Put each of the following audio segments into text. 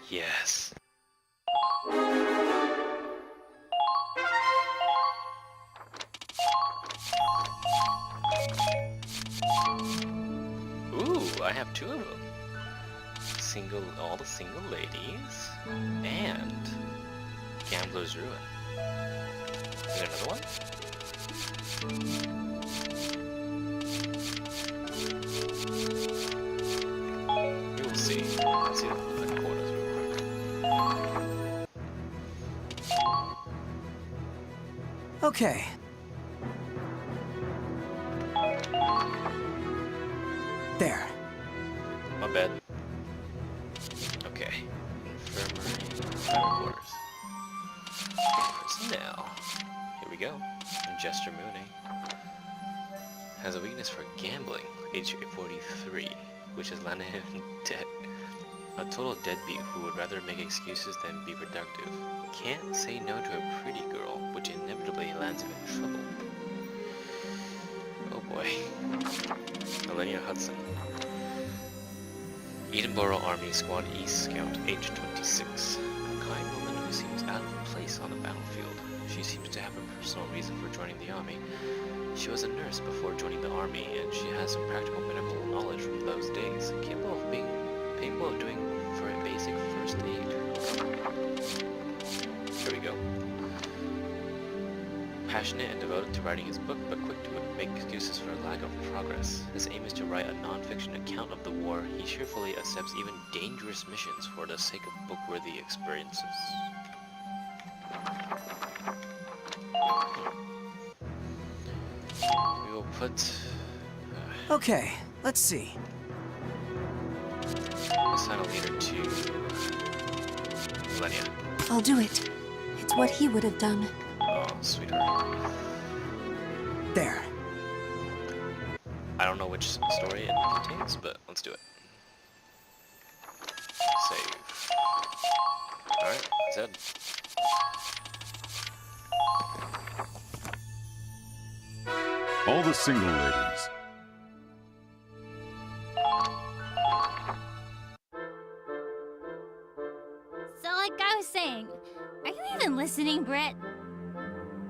Yes. Ooh, I have two of them. All the single ladies, and Gambler's Ruin. Is there another one? We will see. Let's see the quotas real quick. Okay. There. My bad. Okay. Infirmary. Private quarters. Personnel. Here we go. Jester Mooney. Has a weakness for gambling. Age 43. Which has landed him dead. A total deadbeat who would rather make excuses than be productive. Can't say no to a pretty girl, which inevitably lands him in trouble. Oh boy. Millenia Hudson. Edinburgh Army Squad East Scout, age 26. A kind woman who seems out of place on the battlefield. She seems to have a personal reason for joining the army. She was a nurse before joining the army, and she has some practical medical knowledge from those days, capable of doing for a basic first aid. Here we go. Passionate and devoted to writing his book, but quick to make excuses for lack of progress. His aim is to write a non-fiction account of the war. He cheerfully accepts even dangerous missions for the sake of book-worthy experiences. We will put... Okay, let's see. assign a leader to Millenia. I'll do it. It's what he would have done. Oh, sweetheart. There. I don't know which story it contains, but let's do it. Save. Alright, Zed. All the single ladies. So like I was saying, are you even listening, Britt?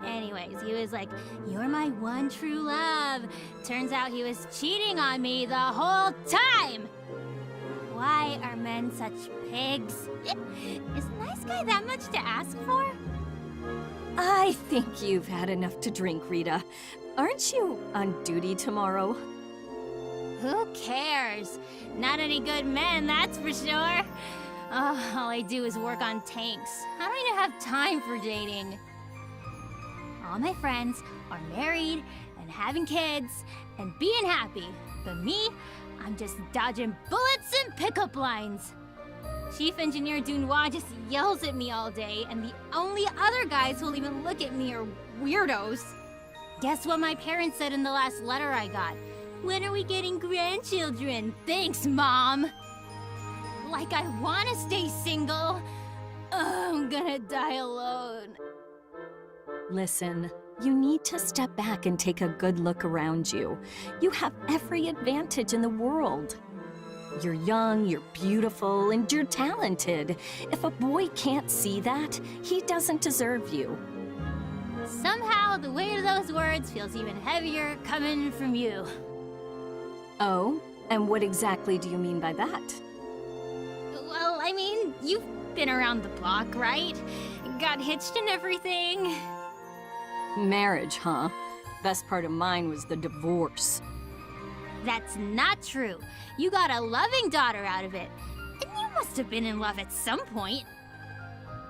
Anyways, he was like, "You're my one true love." Turns out he was cheating on me the whole time! Why are men such pigs? Is a nice guy that much to ask for? I think you've had enough to drink, Rita. Aren't you on duty tomorrow? Who cares? Not any good men, that's for sure. Oh, all I do is work on tanks. I don't even have time for dating. All my friends are married and having kids and being happy. But me, I'm just dodging bullets and pickup lines. Chief Engineer Dunois just yells at me all day, and the only other guys who'll even look at me are weirdos. Guess what my parents said in the last letter I got? "When are we getting grandchildren? Thanks, Mom." Like I want to stay single. I'm gonna die alone. Listen, you need to step back and take a good look around you. You have every advantage in the world. You're young, you're beautiful, and you're talented. If a boy can't see that, he doesn't deserve you. Somehow, the weight of those words feels even heavier coming from you. Oh? And what exactly do you mean by that? Well, I mean, you've been around the block, right? Got hitched and everything. Marriage, huh? Best part of mine was the divorce. That's not true. You got a loving daughter out of it. And you must have been in love at some point.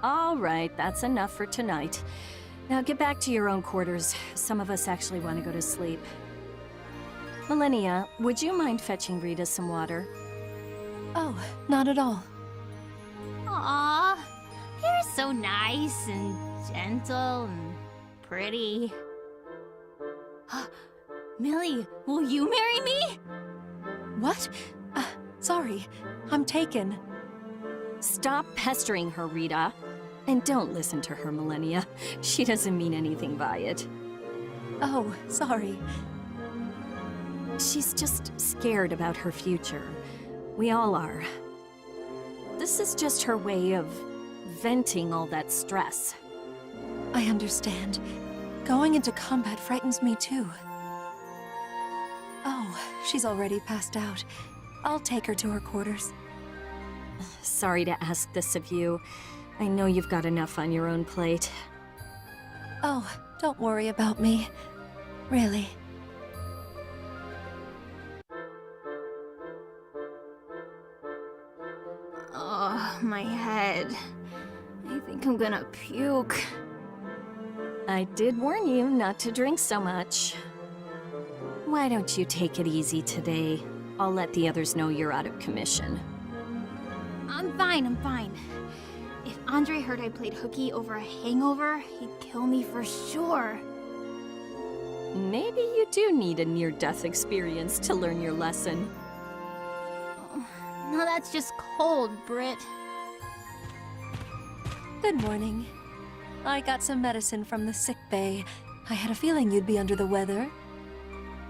All right, that's enough for tonight. Now get back to your own quarters. Some of us actually want to go to sleep. Millenia, would you mind fetching Rita some water? Oh, not at all. Aww, you're so nice and gentle and pretty. Millie, will you marry me? What? Sorry, I'm taken. Stop pestering her, Rita. And don't listen to her, Millenia. She doesn't mean anything by it. Oh, sorry. She's just scared about her future. We all are. This is just her way of venting all that stress. I understand. Going into combat frightens me too. Oh, she's already passed out. I'll take her to her quarters. Sorry to ask this of you. I know you've got enough on your own plate. Oh, don't worry about me. Really. Oh, my head. I think I'm gonna puke. I did warn you not to drink so much. Why don't you take it easy today? I'll let the others know you're out of commission. I'm fine. If Andre heard I played hooky over a hangover, he'd kill me for sure. Maybe you do need a near-death experience to learn your lesson. Oh, no, that's just cold, Britt. Good morning. I got some medicine from the sick bay. I had a feeling you'd be under the weather.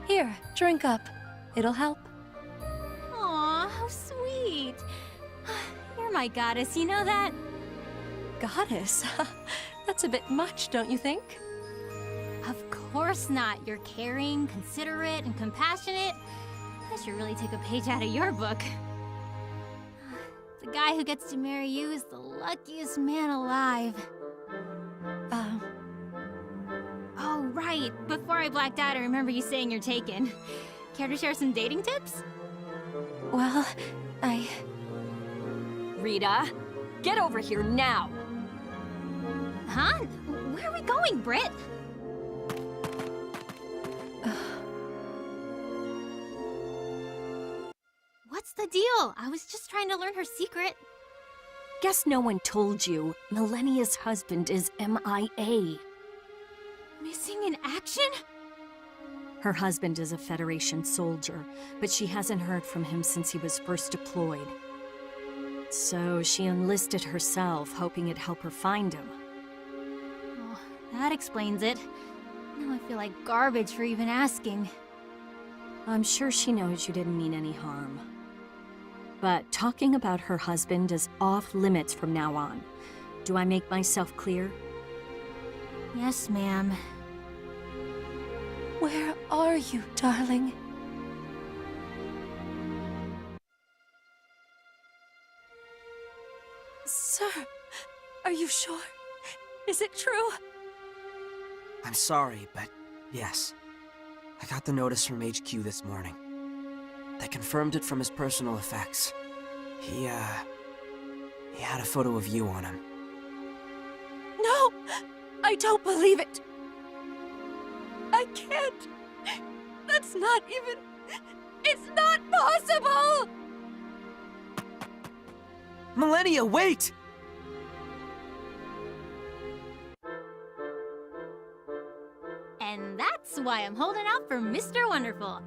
Here, drink up. It'll help. Aw, how sweet. You're my goddess, you know that? Goddess? That's a bit much, don't you think? Of course not. You're caring, considerate, and compassionate. I should really take a page out of your book. The guy who gets to marry you is the luckiest man alive. Oh, right. Before I blacked out, I remember you saying you're taken. Care to share some dating tips? Well, Rita, get over here now! Huh? Where are we going, Britt? What's the deal? I was just trying to learn her secret. Guess no one told you. Millenia's husband is MIA. Missing in action? Her husband is a Federation soldier, but she hasn't heard from him since he was first deployed. So she enlisted herself, hoping it'd help her find him. Oh, that explains it. Now I feel like garbage for even asking. I'm sure she knows you didn't mean any harm. But talking about her husband is off limits from now on. Do I make myself clear? Yes, ma'am. where are you, darling? Sir, are you sure? Is it true? I'm sorry, but yes. I got the notice from HQ this morning. They confirmed it from his personal effects. He had a photo of you on him. No! I don't believe it! I can't! That's not even... It's not possible! Millenia, wait! And that's why I'm holding out for Mr. Wonderful.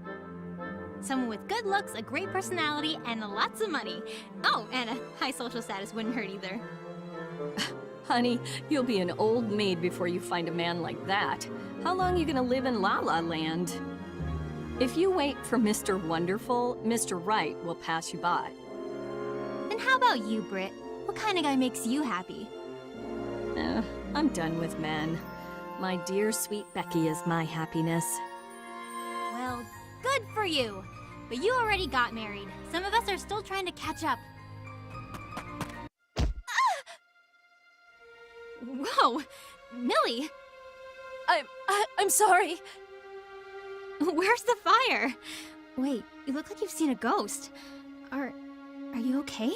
Someone with good looks, a great personality, and lots of money. Oh, and a high social status wouldn't hurt either. Honey, you'll be an old maid before you find a man like that. How long are you gonna live in La La Land? If you wait for Mr. Wonderful, Mr. Right will pass you by. And how about you, Britt? What kind of guy makes you happy? I'm done with men. My dear sweet Becky is my happiness. Well, good for you. But you already got married. Some of us are still trying to catch up. Whoa! Millie! I'm sorry. Where's the fire? Wait, you look like you've seen a ghost. Are you okay?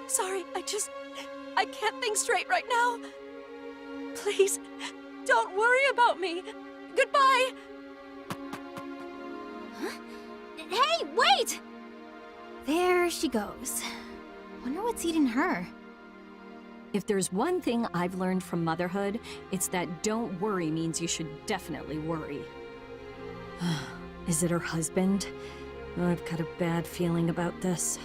Sorry, I can't think straight right now. Please, don't worry about me. Goodbye! Huh? Hey, wait! There she goes. Wonder what's eating her. If there's one thing I've learned from motherhood, it's that don't worry means you should definitely worry. Is it her husband? I've got a bad feeling about this.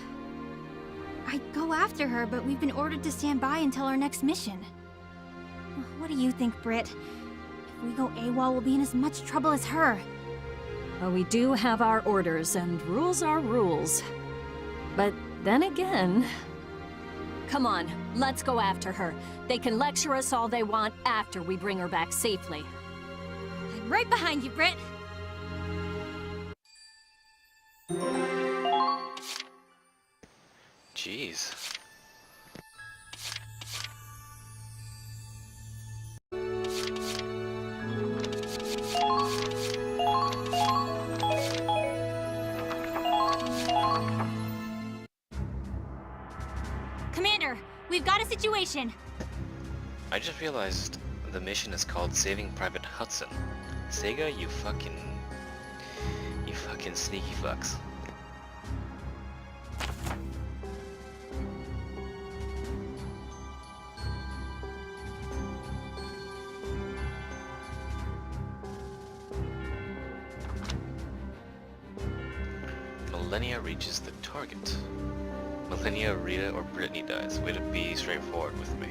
I'd go after her, but we've been ordered to stand by until our next mission. What do you think, Britt? If we go AWOL, we'll be in as much trouble as her. Well, we do have our orders, and rules are rules. But then again, Come on, let's go after her. They can lecture us all they want after we bring her back safely. I'm right behind you, Britt. Jeez. Commander, we've got a situation. I just realized the mission is called Saving Private Hudson. Sega, you fucking sneaky fucks. Millenia reaches the target. Millenia, Rita, or Brittany dies. Way to be straightforward with me.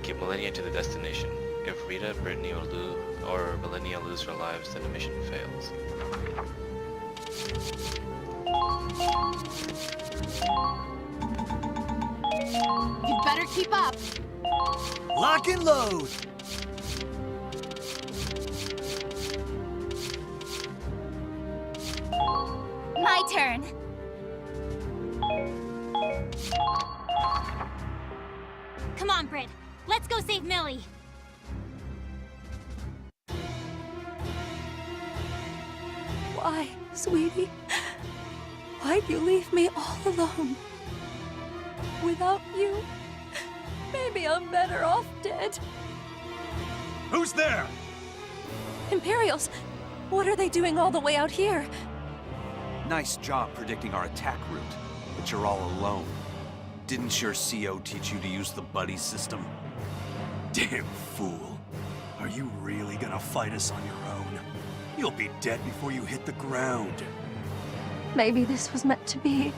Get Millenia to the destination. If Rita, Brittany, or Millenia lose their lives, then the mission fails. You better keep up. Lock and load! My turn. Come on, Britt. Let's go save Millie. Why, sweetie? Why'd you leave me all alone? Without you, maybe I'm better off dead. Who's there? Imperials, what are they doing all the way out here? Nice job predicting our attack route, but you're all alone. Didn't your CO teach you to use the buddy system? Damn fool. Are you really gonna fight us on your own? You'll be dead before you hit the ground. Maybe this was meant to be.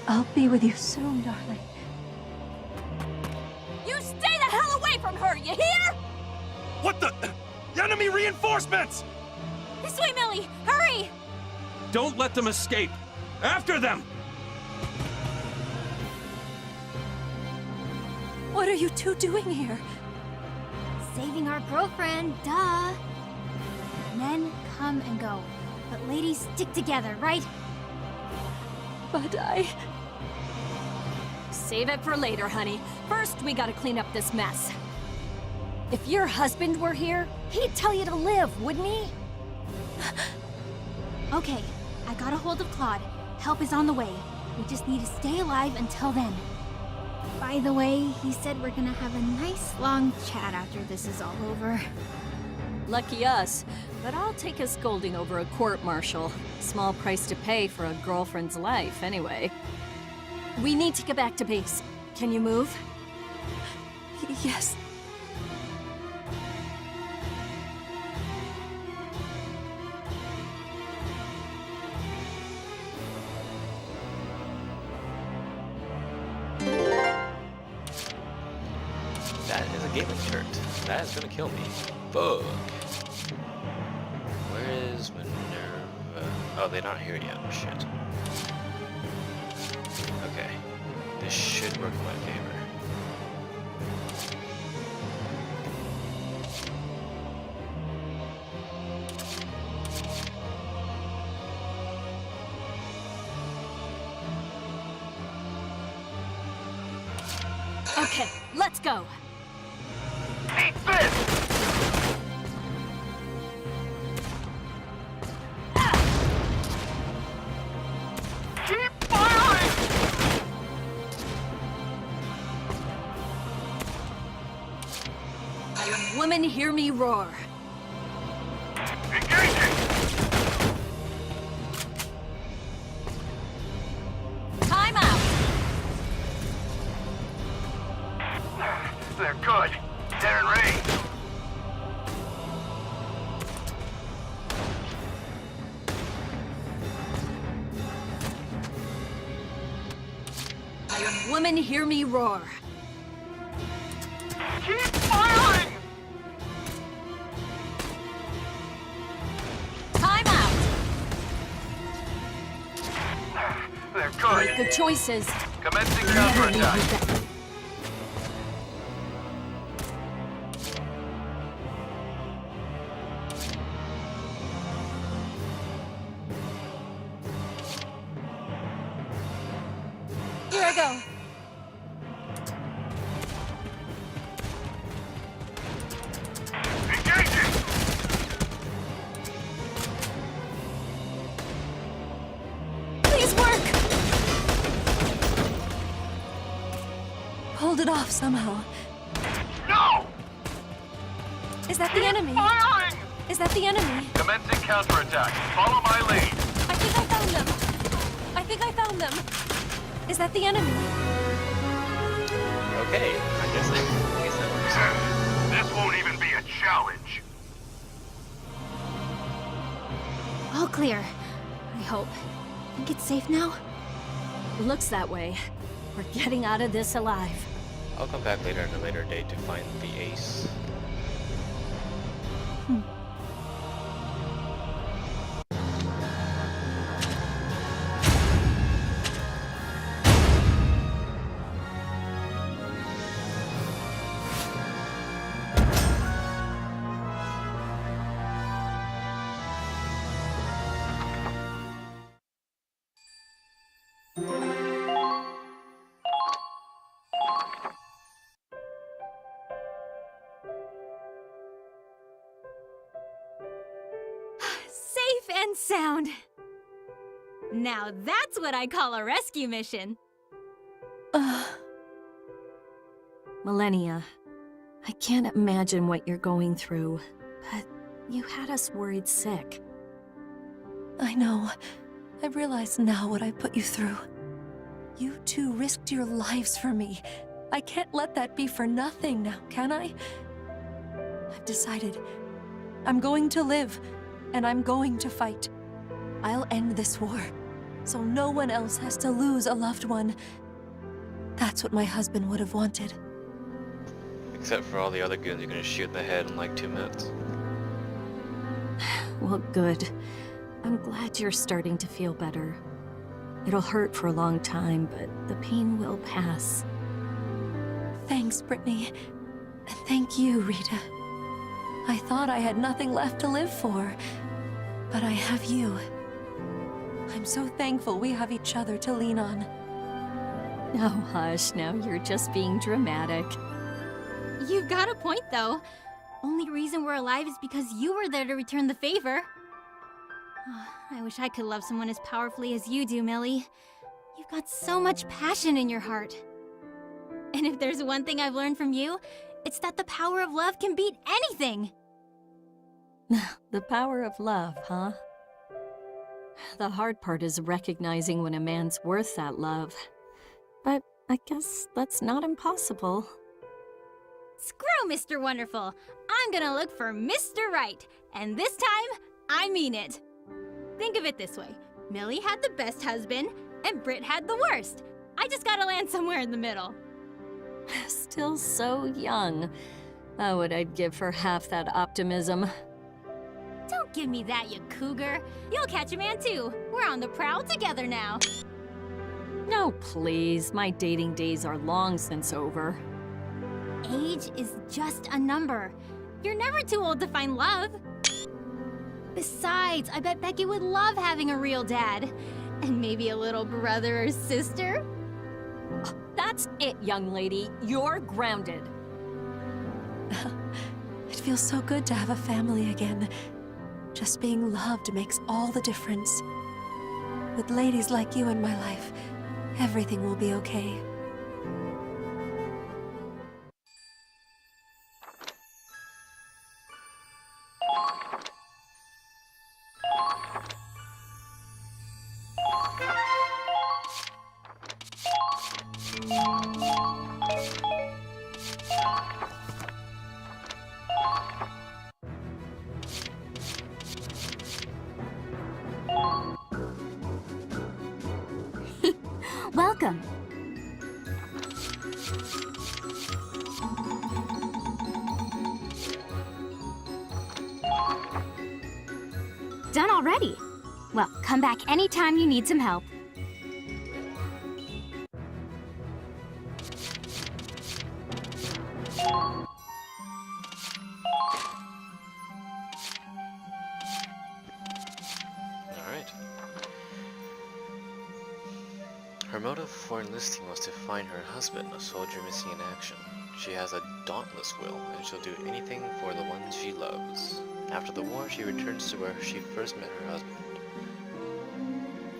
I'll be with you soon, darling. You stay the hell away from her, you hear? What the? Enemy reinforcements! This way, Millie! Hurry! Don't let them escape! After them! What are you two doing here? Saving our girlfriend, duh. Men come and go, but ladies stick together, right? But Save it for later, honey. First, we gotta clean up this mess. If your husband were here, he'd tell you to live, wouldn't he? Okay, I got a hold of Claude. Help is on the way. We just need to stay alive until then. By the way, he said we're gonna have a nice long chat after this is all over. Lucky us, but I'll take a scolding over a court-martial. Small price to pay for a girlfriend's life, anyway. We need to get back to base. Can you move? yes. That is a gaming turret. That is gonna kill me. Fuck. Where is Minerva? Oh, they're not here yet. Shit. Okay. This should work in my favor. Okay, let's go. Women, hear me roar. Time out. They're good. They're in range. Women, hear me roar. Keep firing! Time out. They're good. Make good choices. Commencing Never leave counterattack. you back. Here I go. Engaging! Please work! Hold it off somehow. No! Is that the enemy? Firing! Is that the enemy? Commencing counterattack. Follow my lead. I think I found them. I think I found them. Is that the enemy? Okay, I guess that works. This won't even be a challenge. All clear. I hope. Think it's safe now? Looks that way. We're getting out of this alive. I'll come back later on a later date to find the ace. Safe and sound. Now that's what I call a rescue mission. Millenia, I can't imagine what you're going through, but you had us worried sick. I know. I realize now what I put you through. You two risked your lives for me. I can't let that be for nothing now, can I? I've decided. I'm going to live, and I'm going to fight. I'll end this war, so no one else has to lose a loved one. That's what my husband would have wanted. Except for all the other goons you're gonna shoot in the head in like 2 minutes. Well, good. I'm glad you're starting to feel better. It'll hurt for a long time, but the pain will pass. Thanks, Brittany. And thank you, Rita. I thought I had nothing left to live for, but I have you. I'm so thankful we have each other to lean on. Oh, hush, now you're just being dramatic. You've got a point, though. Only reason we're alive is because you were there to return the favor. I wish I could love someone as powerfully as you do, Millie. You've got so much passion in your heart. And if there's one thing I've learned from you, it's that the power of love can beat anything. The power of love, huh? The hard part is recognizing when a man's worth that love. But I guess that's not impossible. Screw Mr. Wonderful. I'm gonna look for Mr. Right. And this time, I mean it. Think of it this way. Millie had the best husband, and Britt had the worst. I just gotta land somewhere in the middle. Still so young. Oh, what I'd give for half that optimism. Don't give me that, you cougar. You'll catch a man too. We're on the prowl together now. No, please. My dating days are long since over. Age is just a number. You're never too old to find love. Besides, I bet Becky would love having a real dad. And maybe a little brother or sister. That's it, young lady. You're grounded. It feels so good to have a family again. Just being loved makes all the difference. With ladies like you in my life, everything will be okay. Welcome. Done already? Well, come back anytime you need some help. Her motive for enlisting was to find her husband, a soldier missing in action. She has a dauntless will, and she'll do anything for the ones she loves. After the war, she returns to where she first met her husband.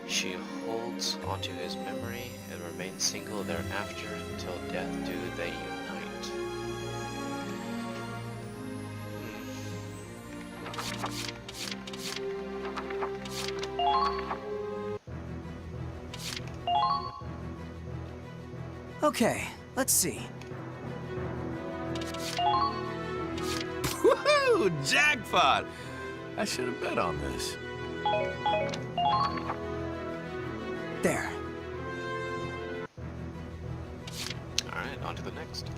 She holds onto his memory and remains single thereafter until death do they unite. Okay, let's see. Woohoo! Jackpot! I should have bet on this. There. Alright, on to the next.